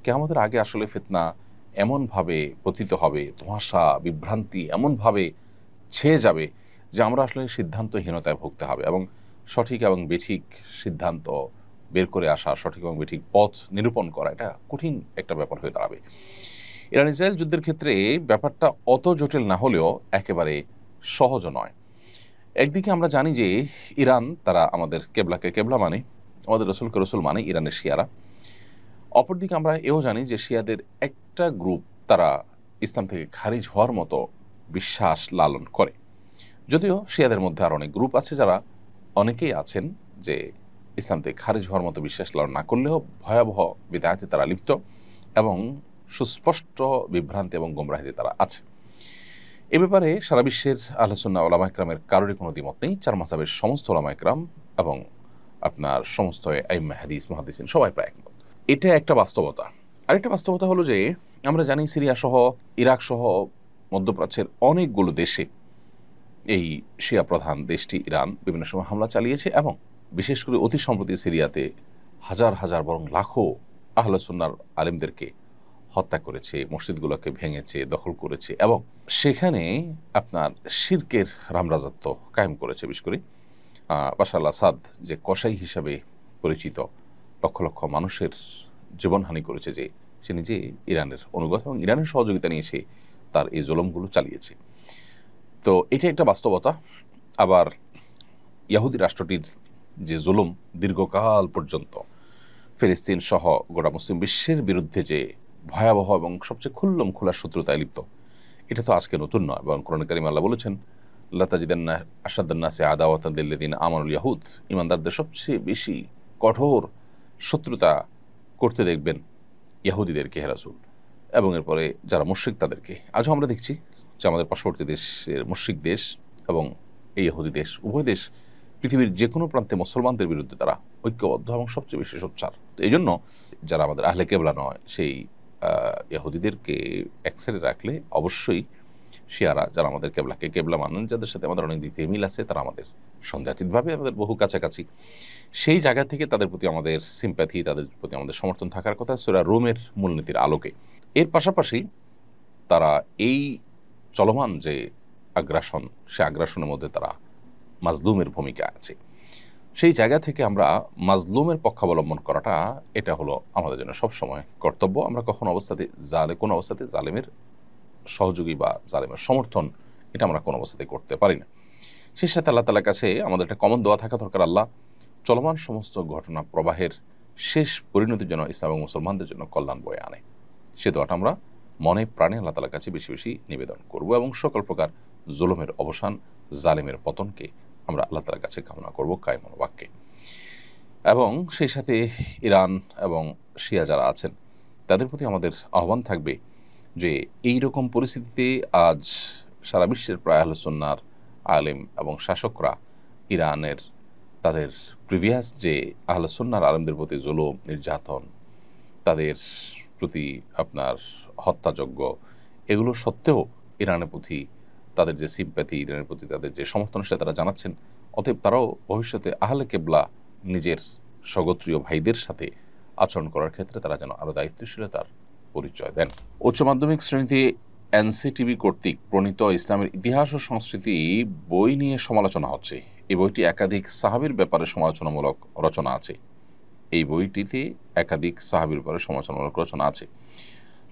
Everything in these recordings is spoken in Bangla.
কিয়ামতের আগে আসলে ফিতনা এমনভাবে পতিত হবে, ধোঁয়াশা বিভ্রান্তি এমনভাবে ছেয়ে যাবে যে আমরা আসলে সিদ্ধান্তহীনতায় ভুগতে হবে এবং সঠিক এবং বেঠিক সিদ্ধান্ত বের করে আসা, সঠিক এবং বেঠিক পথ নিরূপণ করা এটা কঠিন একটা ব্যাপার হয়ে দাঁড়াবে। ইরান ইসরায়েল যুদ্ধের ক্ষেত্রে ব্যাপারটা অত জটিল না হলেও একেবারে সহজও নয়। একদিকে আমরা জানি যে ইরান তারা আমাদের কেবলাকে কেবলা মানে, আমাদের রসুলকে রসুল মানে ইরানের শিয়ারা। অপরদিকে আমরা এও জানি যে শিয়াদের একটা গ্রুপ তারা ইসলাম থেকে খারিজ হওয়ার মতো বিশ্বাস লালন করে। যদিও শিয়াদের মধ্যে আর অনেক গ্রুপ আছে যারা অনেকেই আছেন যে ইসলাম থেকে খারিজ হওয়ার মতো বিশ্বাস লালন না করলেও ভয়াবহ বিদায়াতে তারা লিপ্ত এবং সুস্পষ্ট বিভ্রান্তি এবং গোমরাহিতে তারা আছে। এ ব্যাপারে সারা বিশ্বের আহলে সুন্নাহ ওলামা ইকরামের কারোরই কোনো দ্বিমত নেই। চার মাযহাবের সমস্ত ওলামা ইকরাম এবং আপনার সমস্ত আইম্মা হাদিস মুহাদ্দিসিন সবাই প্রায় একমত। এটা একটা বাস্তবতা। আরেকটা বাস্তবতা হলো যে আমরা জানি সিরিয়া সহ, ইরাক সহ মধ্যপ্রাচ্যের অনেকগুলো দেশে এই শিয়া প্রধান দেশটি ইরান বিভিন্ন সময় হামলা চালিয়েছে এবং বিশেষ করে অতি সম্প্রতি সিরিয়াতে হাজার হাজার বরং লাখো আহলে সুন্নাহর আলেমদেরকে হত্যা করেছে, মসজিদগুলোকে ভেঙেছে, দখল করেছে এবং সেখানে আপনার শিরকের রামরাজত্ব কায়েম করেছে। বিশেষ করে বাশার আল আসাদ যে কসাই হিসাবে পরিচিত, লক্ষ লক্ষ মানুষের জীবনহানি করেছে, যে সে নিজে ইরানের অনুগত এবং ইরানের সহযোগিতা নিয়ে সে তার এই জুলুমগুলো চালিয়েছে। তো এটা একটা বাস্তবতা। আবার ইহুদি রাষ্ট্রটির যে জুলুম দীর্ঘকাল পর্যন্ত ফিলিস্তিন সহ গোটা মুসলিম বিশ্বের বিরুদ্ধে যে ভয়াবহ এবং সবচেয়ে খুল্লম খোলা শত্রুতায় লিপ্ত, এটা তো আজকে নতুন নয়। এবং কোরআন কারীমে আল্লাহ বলেছেন, লা তাজিদান্না আশাদ্দান নাসি আদাওয়াতান লিল্লাযিনা আমানুল ইয়াহুদ, ঈমানদারদের সবচেয়ে বেশি কঠোর শত্রুতা করতে দেখবেন ইহুদিদেরকে হে রাসূল, এবং এরপরে যারা মুশরিক তাদেরকে। আজও আমরা দেখছি যে আমাদের পার্শ্ববর্তী দেশের মুশরিক দেশ এবং এই ইহুদি দেশ, উভয় দেশ পৃথিবীর যে কোনো প্রান্তে মুসলমানদের বিরুদ্ধে তারা ঐক্যবদ্ধ এবং সবচেয়ে বেশি সোচ্চার। তো এই জন্য যারা আমাদের আহলে কেবলা নয় সেই ইহুদিদেরকে এক সাইডে রাখলে অবশ্যই শিয়ারা যারা আমাদের কেবলাকে কেবলা মানেন, যাদের সাথে আমাদের অনেক দিক থেকে মিল আছে, তারা আমাদের সন্দেহাতীতভাবে আমাদের বহু কাছাকাছি, সেই জায়গা থেকে তাদের প্রতি আমাদের সিম্প্যাথি, তাদের প্রতি আমাদের সমর্থন থাকার কথা সূরা রোমের মূলনীতির আলোকে। এর পাশাপাশি তারা এই চলমান যে আগ্রাসন, সে আগ্রাসনের মধ্যে তারা মাজলুমের ভূমিকা আছে। সেই জায়গা থেকে আমরা মাজলুমের পক্ষাবলম্বন করাটা এটা হলো আমাদের জন্য সবসময় কর্তব্য। আমরা কোনো অবস্থাতে জালেমের সহযোগী বা জালেমের সমর্থন এটা আমরা কোনো অবস্থাতে করতে পারি না। সেই সাথে আল্লাহ তাআলার কাছে আমাদের একটা কমন দোয়া থাকা দরকার, আল্লাহ চলমান সমস্ত ঘটনা প্রবাহের শেষ পরিণতির জন্য ইসলাম এবং মুসলমানদের জন্য কল্যাণ বয়ে আনে। সে দোয়াটা আমরা মনে প্রাণে আল্লাহ তাআলার কাছে বেশি বেশি নিবেদন করব এবং সকল প্রকার জুলুমের অবসান, জালেমের পতনকে আমরা আল্লাহ তাআলার কাছে কামনা করব কায় মনোবাক্যে। এবং সেই সাথে ইরান এবং শিয়া যারা আছেন তাদের প্রতি আমাদের আহ্বান থাকবে যে এই রকম পরিস্থিতিতে আজ সারা বিশ্বের প্রায় আহলে সুন্নাহর আলেম এবং শাসকরা ইরানের তাদের প্রিভিয়াস যে আহলে সুন্নাহর আলেমদের প্রতি জুলুম, নির্যাতন, তাদের প্রতি আপনার হত্যাযজ্ঞ, এগুলো সত্ত্বেও ইরানের প্রতি তাদের যে সিম্প্যাথি, ইরানের প্রতি তাদের যে সমর্থন সেটা তারা জানাচ্ছেন। অতএব তারাও ভবিষ্যতে আহলে কেবলা নিজের স্বগোত্রীয় ভাইদের সাথে আচরণ করার ক্ষেত্রে তারা যেন আরও দায়িত্বশীলতার পরিচয় দেন। উচ্চ মাধ্যমিক শ্রেণীতে এনসিটিবি কর্তৃক প্রণীত ইসলামের ইতিহাস ও সংস্কৃতি বই নিয়ে সমালোচনা হচ্ছে। এই বইটি একাধিক সাহাবীর ব্যাপারে সমালোচনামূলক রচনা আছে। এই বইটিতে একাধিক সাহাবীর ব্যাপারে সমালোচনামূলক রচনা আছে।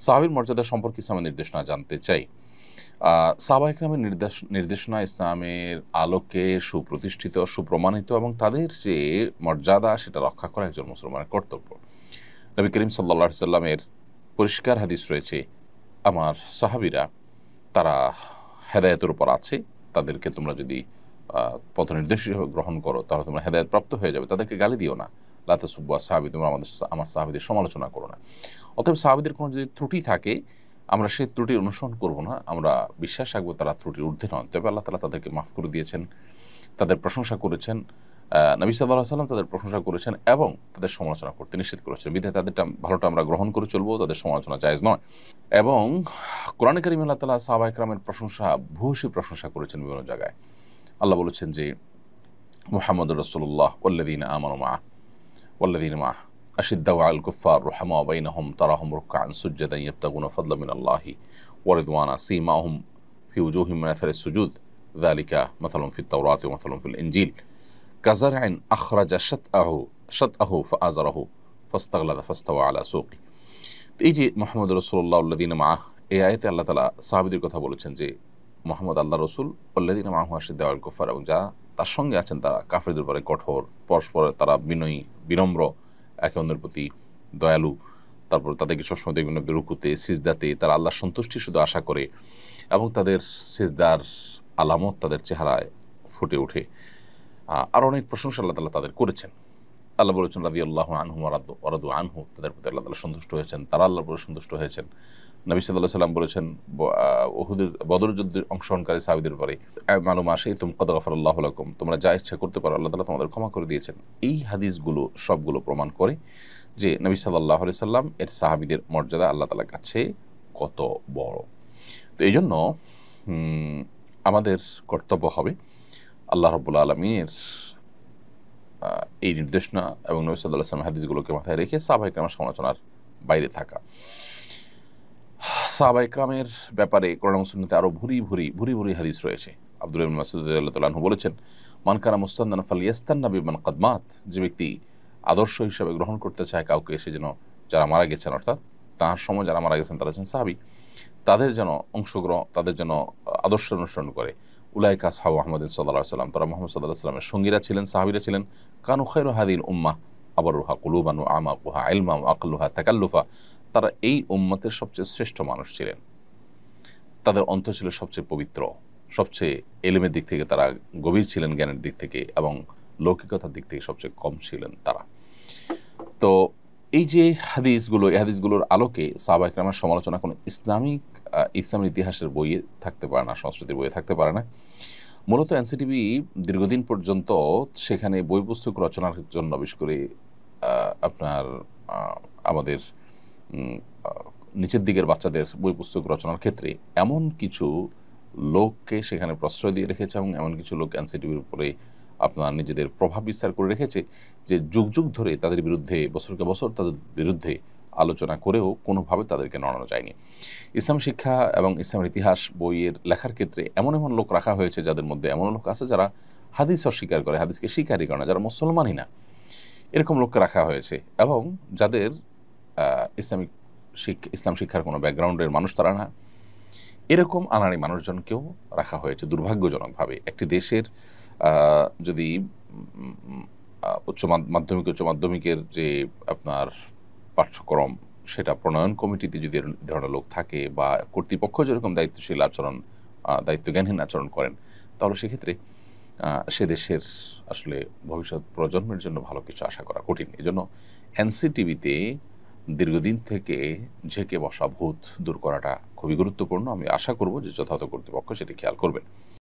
সাহাবীর মর্যাদা সম্পর্কে ইসলামের নির্দেশনা জানতে চাই। সাহাবা ইকরামের নির্দেশনা ইসলামের আলোকে সুপ্রতিষ্ঠিত, সুপ্রমাণিত এবং তাদের যে মর্যাদা সেটা রক্ষা করা একজন মুসলমানের কর্তব্য। নবী করিম সাল্লাল্লাহু আলাইহি সাল্লামের পরিষ্কার হাদিস রয়েছে, আমার সাহাবীরা তারা হেদায়েতের উপর আছে, তাদেরকে তোমরা যদি পথ নির্দেশ হিসেবে গ্রহণ করো তাহলে তোমরা হেদায়েত প্রাপ্ত হয়ে যাবে, তাদেরকে গালি দিও না। লা তাসুব্বু আসহাবী, তোমরা আমার সাহাবীদের সমালোচনা করো না। অতএব সাহাবীদের কোনো যদি ত্রুটি থাকে আমরা সেই ত্রুটির অনুসরণ করব না, আমরা বিশ্বাস রাখবো তারা ত্রুটির ঊর্ধ্বে নন। তবে আল্লাহ তাআলা তাদেরকে মাফ করে দিয়েছেন, তাদের প্রশংসা করেছেন, নবী সাল্লাল্লাহু আলাইহি ওয়াসাল্লাম তাদের প্রশংসা করেছেন এবং তাদের সমালোচনা করতে নিষেধ করেছেন। বিধায় তাদেরটা ভালোটা আমরা গ্রহণ করে চলবো, তাদের সমালোচনা জায়েজ নয়। এবং কোরআনে কারীমে আল্লাহ তাআলা সাহাবা ইকরামের প্রশংসা, ভূয়সী প্রশংসা করেছেন বিভিন্ন জায়গায়। আল্লাহ বলেছেন যে মুহাম্মদুর রাসূলুল্লাহ ওয়াল্লাযীনা আমানু মাআহু আশিদ্দাউ আল কুফার রুহামা বাইনাহুম তারাহুম রুকআন সুজ্জাদান ইয়াবতাগুনা ফাদলাম মিনাল্লাহি ওয়া রিদওয়ানা সীমাহুম ফি উজুহিহিম মিন আথারিস সুজুদ যালিকা মাসালুন ফিত তাওরাতি ওয়া মাসালুন ফিল ইনজিল কাযারইন আখরাজা শাতআহু ফাআযারাহু ফাস্তাগলাযা ফাস্তাওয়া আলা সুকি। এই যে মুহাম্মদ রাসূলুল্লাহ ওয়াল্লাযীনা মাআহ, এই আয়াতে আল্লাহ তাআলা সাহাবীদের কথা বলেছেন যে মুহাম্মদ আল্লাহর রাসূল ওয়াল্লাযীনা মাআহু আশিদ্দাউ আল কুফার, এবং যারা তার সঙ্গে আছেন তারা কাফিরদের উপরে কঠোর, পরস্পর তারা বিনয়ী, বিনম্র, একে অন্যের প্রতি দয়ালু। তারপর তাদেরকে সবসময় দেখবেন রুকুতে সিজদাতে তারা আল্লাহর সন্তুষ্টি শুধু আশা করে, এবং তাদের সিজদার আলামত তাদের চেহারায় ফুটে ওঠে। আর অনেক প্রশংসা আল্লাহ তাআলা তাদের করেছেন। আল্লাহ বলেছেন রাদিয়াল্লাহু আনহুম ওয়া রাদু আনহু, তাদের প্রতি আল্লাহ তাআলা সন্তুষ্ট হয়েছেন, তারা আল্লাহর প্রতি সন্তুষ্ট হয়েছেন। নবী সাল্লাল্লাহু আলাইহি সাল্লাম বলেছেন উহুদের বদর যুদ্ধে অংশগ্রহণকারী সাহাবীদের পরে মালুম আশাইতুম কদ গাফারাল্লাহু লাকুম, তোমরা যা ইচ্ছা করতে পারো আল্লাহ তাআলা তোমাদের ক্ষমা করে দিয়েছেন। এই হাদিসগুলো সবগুলো প্রমাণ করে যে নবী সাল্লাল্লাহু আলাইহি সাল্লাম এর সাহাবীদের মর্যাদা আল্লাহ তাআলার কাছে কত বড়। তো এই জন্য আমাদের কর্তব্য হবে আল্লাহ রাব্বুল আলামিনের এই নির্দেশনা এবং নবী সাল্লাল্লাহু আলাইহি ওয়াসাল্লাম হাদিসগুলোকে মাথায় রেখে সাহাবায়ে কেরামের সমালোচনার বাইরে থাকা। সাহাবায়ে কেরামের ব্যাপারে কোরআন এবং সুন্নাতে আরও ভুরি ভুরি হাদিস রয়েছে। আব্দুল্লাহ ইবনে মাসউদ রাদিয়াল্লাহু তাআলা আনহু বলেছেন, মান কানা মুস্তান্নান ফালইয়াস্তান্না বিমান কদ মাত, যে ব্যক্তি আদর্শ হিসেবে গ্রহণ করতে চায় কাউকে, সে যেন যারা মারা গেছেন, অর্থাৎ তাঁর সময় যারা মারা গেছেন তারা হচ্ছেন সাহাবী, তাদের যেন তাদের যেন আদর্শ অনুসরণ করে। উলাইকা আসহাবু মুহাম্মাদিন সাল্লাল্লাহু আলাইহি ওয়াসাল্লাম, তারা মুহাম্মদ সাল্লাল্লাহু আলাইহি ওয়াসাল্লামের সঙ্গীরা ছিলেন, সাহাবীরা ছিলেন। কানু খায়রু হাযিহিল উম্মাহ আবরুহা কুলুবান ওয়া আমাকুহা ইলমান ওয়া আকলুহা তাকাল্লুফা, তারা এই উম্মতের সবচেয়ে শ্রেষ্ঠ মানুষ ছিলেন, তাদের অন্তর ছিল সবচেয়ে পবিত্র, সবচেয়ে এলেমের দিক থেকে তারা গভীর ছিলেন, জ্ঞানের দিক থেকে, এবং লৌকিকতার দিক থেকে সবচেয়ে কম ছিলেন তারা। তো এই যে হাদিসগুলো, এই হাদিসগুলোর আলোকে সাহাবায়ে কেরামের সমালোচনা কোনো ইসলামের ইতিহাসের বইয়ে থাকতে পারে না, সংস্কৃতির বইয়ে থাকতে পারে না। মূলত এনসিটিভি দীর্ঘদিন পর্যন্ত সেখানে বই পুস্তক রচনার জন্য, বিশেষ করে আপনার আমাদের নিচের দিকের বাচ্চাদের বই পুস্তক রচনার ক্ষেত্রে এমন কিছু লোককে সেখানে প্রশ্রয় দিয়ে রেখেছে, এবং এমন কিছু লোক এনসিটিভির উপরে আপনার নিজেদের প্রভাব বিস্তার করে রেখেছে যে যুগ যুগ ধরে তাদের বিরুদ্ধে, বছরকে বছর তাদের বিরুদ্ধে আলোচনা করেও কোনোভাবে তাদেরকে নড়ানো যায়নি। ইসলাম শিক্ষা এবং ইসলামের ইতিহাস বইয়ের লেখার ক্ষেত্রে এমন এমন লোক রাখা হয়েছে, যাদের মধ্যে এমন লোক আছে যারা হাদিস অস্বীকার করে, হাদিসকে স্বীকারই করে না, যারা মুসলমানই না, এরকম লোককে রাখা হয়েছে, এবং যাদের ইসলাম শিক্ষার কোনো ব্যাকগ্রাউন্ডের মানুষ তারা না, এরকম আনাড়ি মানুষজনকেও রাখা হয়েছে দুর্ভাগ্যজনকভাবে। একটি দেশের যদি উচ্চ মাধ্যমিকের যে আপনার পাঠ্যক্রম, সেটা প্রণয়ন কমিটিতে যদি ধরনের লোক থাকে, বা কর্তৃপক্ষ যেরকম দায়িত্বজ্ঞানহীন আচরণ করেন, তাহলে সেক্ষেত্রে সে দেশের আসলে ভবিষ্যৎ প্রজন্মের জন্য ভালো কিছু আশা করা কঠিন। এজন্য এনসিটিভিতে দীর্ঘদিন থেকে ঝেঁকে বসা ভূত দূর করাটা খুবই গুরুত্বপূর্ণ। আমি আশা করব যে যথাযথ কর্তৃপক্ষ সেটি খেয়াল করবেন।